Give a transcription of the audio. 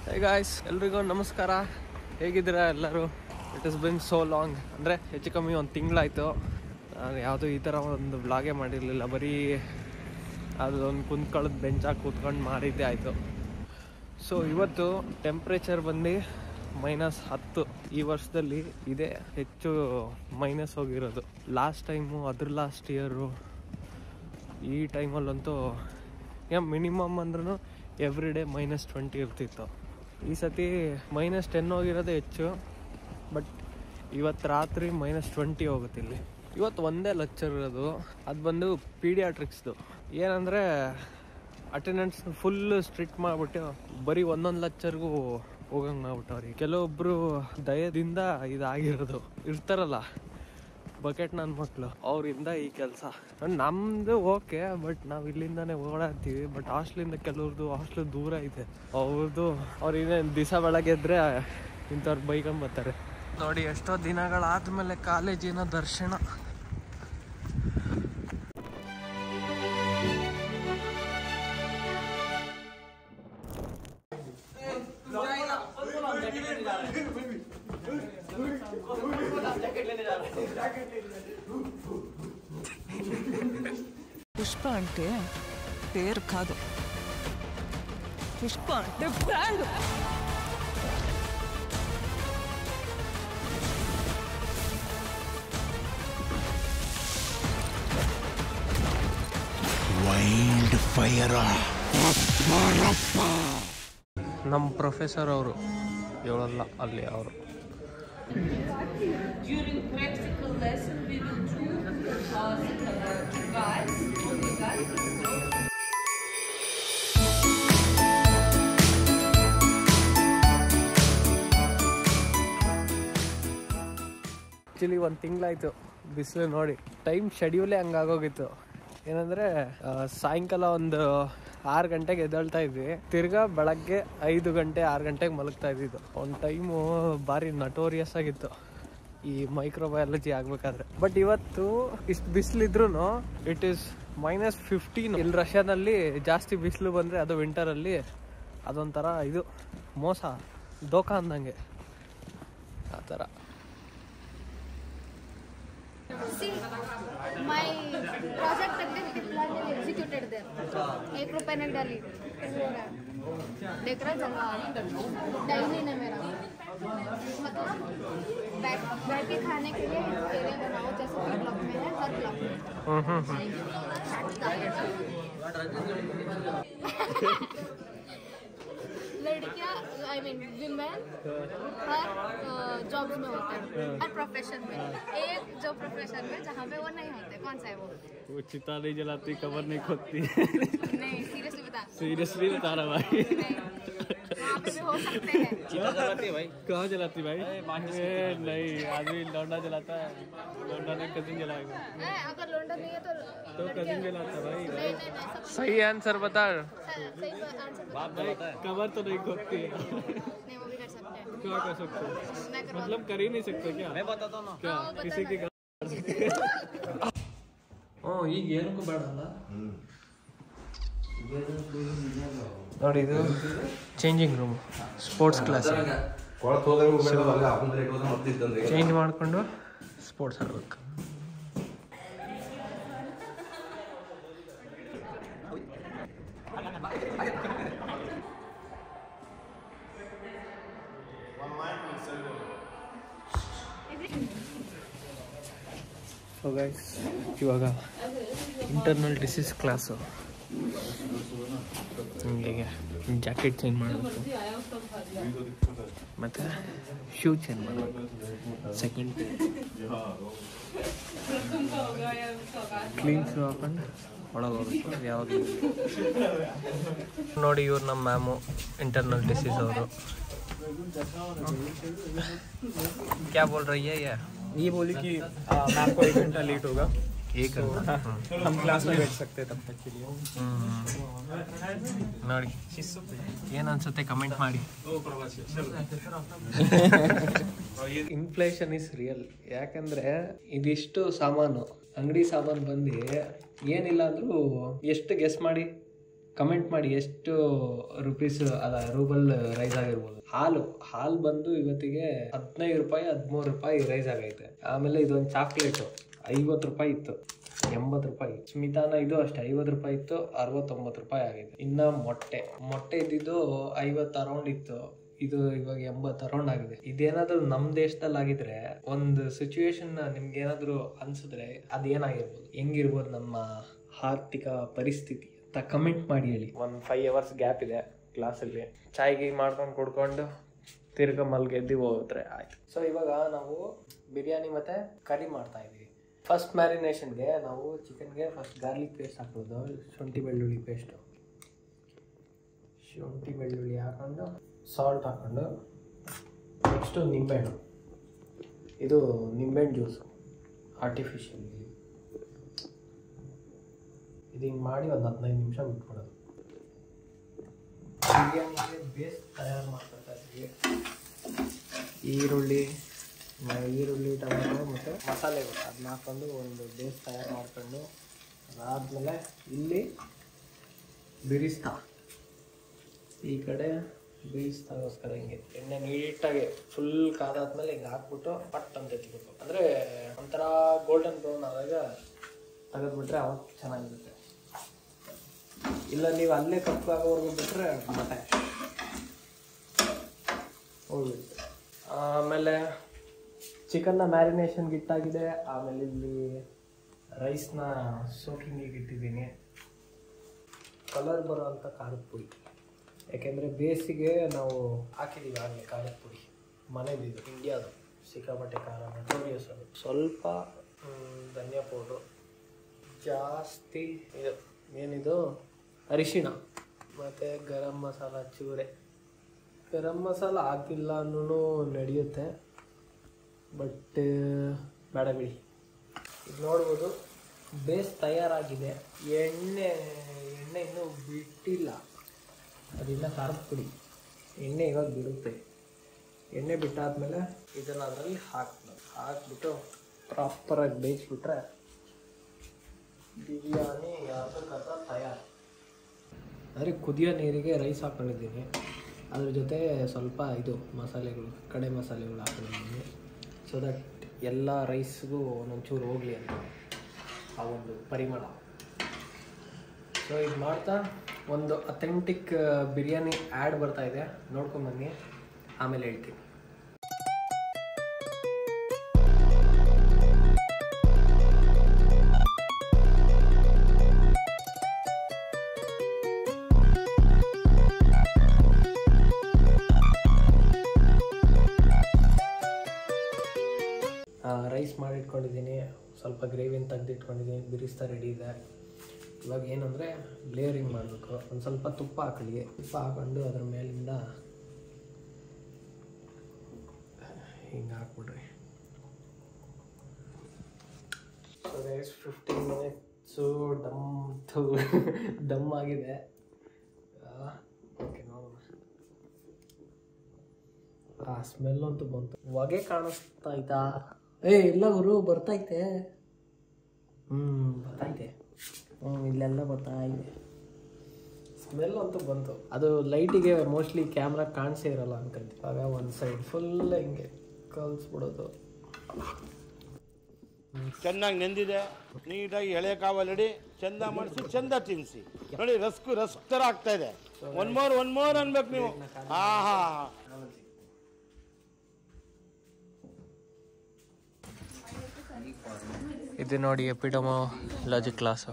Hey guys, ಎಲ್ರಿಗೂ ನಮಸ್ಕಾರ. ಹೇಗಿದ್ದೀರಾ ಎಲ್ಲರೂ? It is been so long, ಅಂದರೆ ಹೆಚ್ಚು ಕಮ್ಮಿ ಒಂದು ತಿಂಗಳಾಯಿತು. ನಾನು ಯಾವುದೂ ಈ ಥರ ಒಂದು ವ್ಲಾಗೇ ಮಾಡಿರಲಿಲ್ಲ. ಬರೀ ಅದೊಂದು ಕುಂತ್ಕೊಳ್ಳೋದು ಬೆಂಚಾಗಿ ಕೂತ್ಕೊಂಡು ಮಾಡಿದ್ದೇ ಆಯಿತು. ಸೊ ಇವತ್ತು ಟೆಂಪ್ರೇಚರ್ ಬಂದು -10. ಈ ವರ್ಷದಲ್ಲಿ ಇದೇ ಹೆಚ್ಚು ಮೈನಸ್ ಹೋಗಿರೋದು. ಲಾಸ್ಟ್ ಟೈಮು, ಅದ್ರ ಲಾಸ್ಟ್ ಇಯರು, ಈ ಟೈಮಲ್ಲಂತೂ ಮಿನಿಮಮ್ ಅಂದ್ರೂ ಎವ್ರಿ ಡೇ -20 ಇರ್ತಿತ್ತು. ಈ ಸತಿ -10 ಹೋಗಿರೋದೇ ಹೆಚ್ಚು. ಬಟ್ ಇವತ್ತು ರಾತ್ರಿ -20 ಹೋಗುತ್ತೆ ಇಲ್ಲಿ. ಇವತ್ತು ಒಂದೇ ಲೆಕ್ಚರ್ ಇರೋದು, ಅದು ಬಂದು ಪೀಡಿಯಾಟ್ರಿಕ್ಸ್ದು. ಏನಂದರೆ ಅಟೆಂಡೆನ್ಸ್ ಫುಲ್ ಸ್ಟ್ರಿಕ್ಟ್ ಮಾಡಿಬಿಟ್ಟು ಬರೀ ಒಂದೊಂದು ಲೆಕ್ಚರ್ಗೂ ಹೋಗಂಗೆ ಮಾಡ್ಬಿಟ್ಟವ್ರಿ. ಕೆಲವೊಬ್ಬರು ದಯದಿಂದ ಇದಾಗಿರೋದು ಇರ್ತಾರಲ್ಲ, ಬಕೆಟ್ ನನ್ನ ಮಕ್ಕಳು, ಅವರಿಂದ ಈ ಕೆಲಸ. ನಮ್ಮದು ಓಕೆ, ಬಟ್ ನಾವು ಇಲ್ಲಿಂದಾನೇ ಓಡಾಡ್ತೀವಿ. ಬಟ್ ಹಾಸ್ಟ್ಲಿಂದ ಕೆಲವ್ರದ್ದು ಹಾಸ್ಟ್ಲು ದೂರ ಇದೆ. ಅವ್ರು ಇನ್ನೇನು ದಿವಸ ಬೆಳಗ್ಗೆ ಎದ್ದರೆ ಇಂಥವ್ರು ಬೈಕೊಂಬರ್ತಾರೆ. ನೋಡಿ, ಎಷ್ಟೋ ದಿನಗಳಾದಮೇಲೆ ಕಾಲೇಜಿನ ದರ್ಶನ. పుష్ప అంటే పేరు కాదు, పుష్ప అంటే బ్రాండ్. Wild fire. ನಮ್ಮ ಪ್ರೊಫೆಸರ್ ಅವರು ಇವಳಲ್ಲ, ಅಲ್ಲಿ ಅವರು. During practical lesson, we will do guys. Actually ಒಂದು ತಿಂಗಳಾಯಿತು ಬಿಸಿಲು ನೋಡಿ. ಟೈಮ್ ಶೆಡ್ಯೂಲೇ ಹಂಗಾಗೋಗಿತ್ತು. ಏನಂದರೆ ಸಾಯಂಕಾಲ ಒಂದು 6 ಗಂಟೆಗೆ ಎದ್ದೇಳ್ತಾ ಇದ್ವಿ, ತಿರ್ಗಾ ಬೆಳಗ್ಗೆ 5 ಗಂಟೆ 6 ಗಂಟೆಗೆ ಮಲಗ್ತಾ ಇದ್ದಿದ್ದು. ಒಂದು ಟೈಮು ಭಾರಿ ನಟೋರಿಯಸ್ ಆಗಿತ್ತು ಈ ಮೈಕ್ರೋಬಯಾಲಜಿ ಆಗಬೇಕಾದ್ರೆ. ಬಟ್ ಇವತ್ತು ಇಷ್ಟು ಬಿಸಿಲಿದ್ರೂ ಇಟ್ ಈಸ್ -15. ಇಲ್ಲಿ ರಷ್ಯಾದಲ್ಲಿ ಜಾಸ್ತಿ ಬಿಸಿಲು ಬಂದರೆ, ಅದು ವಿಂಟರಲ್ಲಿ ಅದೊಂಥರ ಇದು ಮೋಸ, ದೋಖ ಅಂದಂಗೆ ಆ ಥರ. See, my project plan is executed there. ₹1 नहीं डाली, देख रहा चला डायरी ने मेरा, मतलब बैठ के खाने के लिए एरिया बनाओ, जैसे ब्लॉक में है, हर ब्लॉक में लड़कियां, I mean women her jobs में होते हैं, हर प्रोफेशन में. एक जो प्रोफेशन में जहाँ पे वो नहीं होते, कौन सा है वो? चिता नहीं जलाती, कबर नहीं खोदती. नहीं, सीरियसली बता. सीरियसली बता रहा भाई. नहीं, वहाँ पे भी हो सकते हैं. चिता जलाती है भाई. कहाँ जलाती भाई? नहीं, आदमी लौंडा जलाता है. लौंडा ने कजिन जलाएगा. अगर लोंडा नहीं है तो कजिन जलाता भाई. नहीं, सब सही आंसर बता. सही आंसर बता. भाई कबर तो नहीं खोदती है. नहीं, वो भी कर सकते हैं. क्या कर सकते हो? मैं करवा मतलब कर ही नहीं सकते क्या? मैं बताता हूँ ना. क्या किसी की ಈಗ ಏನಕ್ಕೂ ಬೇಡ ಅಲ್ಲ ನೋಡಿ. ಇದು changing room, sports class. Change ಮಾಡಿಕೊಂಡು ಸ್ಪೋರ್ಟ್ಸ್ ಆಡ್ಬೇಕು. ಸೊ ಗೈಸ್, ಇವಾಗ ಇಂಟರ್ನಲ್ ಡಿಸೀಸ್ ಕ್ಲಾಸು. ಹೀಗೆ ಜಾಕೆಟ್ ಚೇಂಜ್ ಮಾಡಬೇಕು, ಮತ್ತು ಶೂ ಚೇಂಜ್ ಮಾಡಬೇಕು. ಸೆಕೆಂಡ್ ಕ್ಲೀನ್ ಶೂ ಹಾಕೊಂಡು ಒಳಗೆ ಹೋಗ್ಬೇಕು ಯಾವಾಗಲೂ. ನೋಡಿ, ಇವ್ರು ನಮ್ಮ ಮ್ಯಾಮು, ಇಂಟರ್ನಲ್ ಡಿಸೀಸ್ ಅವರು. क्या बोल रही है ये बोली कि मैम को 1 घंटा लेट होगा, 1 घंटा हम क्लास में बैठ सकते हैं तब तक के लिए. ನೋಡಿ, ಏನು ಅನ್ಸುತ್ತೆ ಕಮೆಂಟ್ ಮಾಡಿ. Inflation is real. ಯಾಕಂದ್ರೆ ಇದಿಷ್ಟು ಸಾಮಾನು, ಅಂಗಡಿ ಸಾಮಾನು ಬಂದು ಏನಿಲ್ಲ ಅಂದ್ರೂ ಎಷ್ಟು ಗೆಸ್ ಮಾಡಿ, ಕಮೆಂಟ್ ಮಾಡಿ ಎಷ್ಟು ರುಪೀಸ್ ಅಲ್ಲ ರೂಬಲ್ ರೈಸ್ ಆಗಿರ್ಬೋದು. ಹಾಲು ಬಂದು ಇವತ್ತಿಗೆ 15 ರೂಪಾಯಿ 13 ರೂಪಾಯಿ ರೈಸ್ ಆಗೈತೆ. ಆಮೇಲೆ ಇದೊಂದು ಚಾಕ್ಲೇಟು 50 ರೂಪಾಯಿ ಇತ್ತು, 80 ರೂಪಾಯಿ. ಸ್ಮಿತಾನ ಇದು ಅಷ್ಟೇ 50 ರೂಪಾಯಿ ಇತ್ತು, 69 ರೂಪಾಯಿ ಆಗೈತೆ. ಇನ್ನ ಮೊಟ್ಟೆ ಇದ್ದಿದ್ದು 50 ಅರೌಂಡ್ ಇತ್ತು, ಇದು ಇವಾಗ 80 ಅರೌಂಡ್ ಆಗಿದೆ. ಇದೇನಾದ್ರೂ ನಮ್ಮ ದೇಶದಲ್ಲಿ ಆಗಿದ್ರೆ, ಒಂದು ಸಿಚುವೇಶನ್ ನಿಮ್ಗೆ ಏನಾದ್ರು ಅನ್ಸಿದ್ರೆ ಅದೇನಾಗಿರ್ಬೋದು, ಹೆಂಗಿರ್ಬೋದು ನಮ್ಮ ಆರ್ಥಿಕ ಪರಿಸ್ಥಿತಿ ಅಂತ ಕಮೆಂಟ್ ಮಾಡಿ ಹೇಳಿ. ಒಂದು 5 hours ಗ್ಯಾಪ್ ಇದೆ ಕ್ಲಾಸಲ್ಲಿ, ಚಾಯ್ಗೆ ಮಾಡ್ಕೊಂಡು ಕುಡ್ಕೊಂಡು ತಿರ್ಗ ಮಲ್ಗೆದ್ದು ಹೋದ್ರೆ ಆಯ್ತು. ಸೊ ಇವಾಗ ನಾವು ಬಿರಿಯಾನಿ ಮತ್ತೆ ಕರಿ ಮಾಡ್ತಾ ಇದೀವಿ. ಫಸ್ಟ್ ಮ್ಯಾರಿನೇಷನ್ಗೆ ನಾವು ಚಿಕನ್ಗೆ ಫಸ್ಟ್ ಗಾರ್ಲಿಕ್ ಪೇಸ್ಟ್ ಹಾಕೋದು, ಶುಂಠಿ ಬೆಳ್ಳುಳ್ಳಿ ಪೇಸ್ಟು, ಶುಂಠಿ ಬೆಳ್ಳುಳ್ಳಿ ಹಾಕೊಂಡು ಸಾಲ್ಟ್ ಹಾಕೊಂಡು, ನೆಕ್ಸ್ಟು ನಿಂಬೆಹಣ್ಣು, ಇದು ನಿಂಬೆಹಣ್ಣು ಜ್ಯೂಸು ಆರ್ಟಿಫಿಷಿಯಲ್. ಇದು ಹಿಂಗೆ ಮಾಡಿ ಒಂದು 15 ನಿಮಿಷ ಬಿಟ್ಬಿಡೋದು. ಬಿರಿಯಾನಿಗೆ ಬೇಸ್ ತಯಾರು ಮಾಡ್ಕೊತಾ ಇದ್ದೀವಿ. ಈರುಳ್ಳಿ ಟೊಮೆಟೊ ಮತ್ತು ಮಸಾಲೆಗಳು ಅದನ್ನ ಹಾಕೊಂಡು ಒಂದು ಬೇಸ್ ತಯಾರು ಮಾಡ್ಕೊಂಡು, ಅದಾದಮೇಲೆ ಇಲ್ಲಿ ಬಿರಿಸ್ತಾ, ಈ ಕಡೆ ಬೇಯಿಸ್ತಾಗೋಸ್ಕರ ಹಿಂಗೆ ಎಣ್ಣೆ ನೀಟಾಗಿ ಫುಲ್ ಕಾದಾದ್ಮೇಲೆ ಹಿಂಗೆ ಹಾಕ್ಬಿಟ್ಟು ಪಟ್ ಅಂತ ಎತ್ಬಿಟ್ಟು, ಅಂದರೆ ಒಂಥರ ಗೋಲ್ಡನ್ ಬ್ರೌನ್ ಆದಾಗ ತೆಗೆದ್ಬಿಟ್ರೆ ಅವಾಗ ಚೆನ್ನಾಗಿರುತ್ತೆ. ಇಲ್ಲ ನೀವು ಅಲ್ಲೇ ಕಪ್ಪಾಗೋವರೆಗೂ ಬಿಟ್ಟರೆ ಮತ್ತೆ ಹೋಗ್ಬಿಡುತ್ತೆ. ಆಮೇಲೆ ಚಿಕನ್ನ ಮ್ಯಾರಿನೇಷನ್ಗೆ ಇಟ್ಟಾಗಿದೆ. ಆಮೇಲೆ ಇಲ್ಲಿ ರೈಸ್ನ ಸೋಕಿಂಗಿಗೆ ಇಟ್ಟಿದ್ದೀನಿ. ಕಲರ್ ಬರೋ ಅಂಥ ಖಾರದ ಪುಡಿ, ಯಾಕೆಂದರೆ ಬೇಸಿಗೆ ನಾವು ಹಾಕಿದ್ದೀವಿ ಆಗಲೇ ಖಾರದ ಪುಡಿ, ಮನೇಲಿದ್ದು ಇಂಡಿಯಾದು ಸಿಕ್ಕಾಪಟ್ಟೆ ಖಾರ, ನೋಟೋರಿಯಸ್ ಅದು. ಸ್ವಲ್ಪ ಧನಿಯಾ ಪೌಡ್ರು, ಜಾಸ್ತಿ ಇದು ಏನಿದು ಅರಿಶಿಣ, ಮತ್ತು ಗರಂ ಮಸಾಲ ಚೂರೆ. ಗರಂ ಮಸಾಲ ಹಾಕಿಲ್ಲ ಅನ್ನೂ ನಡೆಯುತ್ತೆ, ಬಟ್ ಬೇಡ ಬಿಡಿ. ಇದು ನೋಡ್ಬೋದು ಬೇಸ್ ತಯಾರಾಗಿದೆ. ಎಣ್ಣೆ ಇನ್ನೂ ಬಿಟ್ಟಿಲ್ಲ, ಅದರಿಂದ ಖಾರದ ಪುಡಿ ಎಣ್ಣೆ ಇವಾಗ ಬಿಡುತ್ತೆ. ಎಣ್ಣೆ ಬಿಟ್ಟಾದ್ಮೇಲೆ ಇದನ್ನು ಅದರಲ್ಲಿ ಹಾಕ್ಬಿಟ್ಟು ಪ್ರಾಪರಾಗಿ ಬೇಯಿಸ್ಬಿಟ್ರೆ ಬಿರಿಯಾನಿ ಯಾವುದಕ್ಕಂತ ತಯಾರು. ಅಂದರೆ ಕುದಿಯೋ ನೀರಿಗೆ ರೈಸ್ ಹಾಕ್ಕೊಂಡಿದ್ದೀನಿ, ಅದ್ರ ಜೊತೆ ಸ್ವಲ್ಪ ಇದು ಮಸಾಲೆಗಳು, ಕಡೆ ಮಸಾಲೆಗಳು ಹಾಕ್ಕೊಂಡಿದ್ದೀನಿ, ಸೊ ದಟ್ ಎಲ್ಲ ರೈಸ್ಗೂ ಒಂದೊಂಚೂರು ಹೋಗಲಿ ಅಂತ ಆ ಒಂದು ಪರಿಮಳ. ಸೊ ಇದು ಮಾಡ್ತಾ ಒಂದು ಅಥೆಂಟಿಕ್ ಬಿರಿಯಾನಿ ಆ್ಯಡ್ ಬರ್ತಾಯಿದೆ, ನೋಡ್ಕೊಂಬನ್ನಿ, ಆಮೇಲೆ ಹೇಳ್ತೀನಿ. ರೈಸ್ ಮಾಡಿಟ್ಕೊಂಡಿದ್ದೀನಿ, ಸ್ವಲ್ಪ ಗ್ರೇವಿನ ತೆಗೆದಿಟ್ಕೊಂಡಿದ್ದೀನಿ, ಬಿರಿಸ್ತಾ ರೆಡಿ ಇದೆ. ಇವಾಗ ಏನಂದರೆ ಲೇಯರಿಂಗ್ ಮಾಡಬೇಕು. ಒಂದು ಸ್ವಲ್ಪ ತುಪ್ಪ ಹಾಕ್ಕೊಂಡು ಅದ್ರ ಮೇಲಿಂದ ಹಿಂಗೆ ಹಾಕ್ಬಿಡ್ರಿ. ಸೊ ಗೈಸ್ 15 ಮಿನಿಟ್ಸು ದಮ್ ಆಗಿದೆ. ಓಕೆ ನೋಡೋಣ. ಆ ಸ್ಮೆಲ್ ಅಂತೂ ಬಂತು, ಹೊಗೆ ಕಾಣಿಸ್ತಾಯ್ತಾ? ಇಲ್ಲ ಗುರು, ಬರ್ತೈತೆ. ಬರ್ತೈತೆ, ಇಲ್ಲೆಲ್ಲ ಬರ್ತಾಯಿದೆ. ಸ್ಮೆಲ್ ಅಂತೂ ಬಂತು. ಅದು ಲೈಟಿಗೆ ಮೋಸ್ಟ್ಲಿ ಕ್ಯಾಮ್ರಾ ಕಾಣಿಸೇ ಇರಲ್ಲ ಅನ್ಕೊಂತೀನಿ. ಆಗ ಒಂದು ಸೈಡ್ ಫುಲ್ ಹಿಂಗೆ ಕಲ್ಸ್ಬಿಡೋದು. ಚೆನ್ನಾಗಿ ನೆಂದಿದೆ, ನೀಟಾಗಿ ಎಳೆ ಕಾವಲಿಡಿ ಚಂದ ಮಾಡಿಸಿ ಚಂದ ತಿನ್ನಿಸಿ. ನೋಡಿ ರಸ್ಕ್ ಥರ ಆಗ್ತಾ ಇದೆ. ಒನ್ ಮೋರ್ ಅನ್ಬೇಕು ನೀವು. ಆಹಾ, ಇದು ನೋಡಿ ಎಪಿಡಮೋ ಲಾಜಿಕ್ ಕ್ಲಾಸು.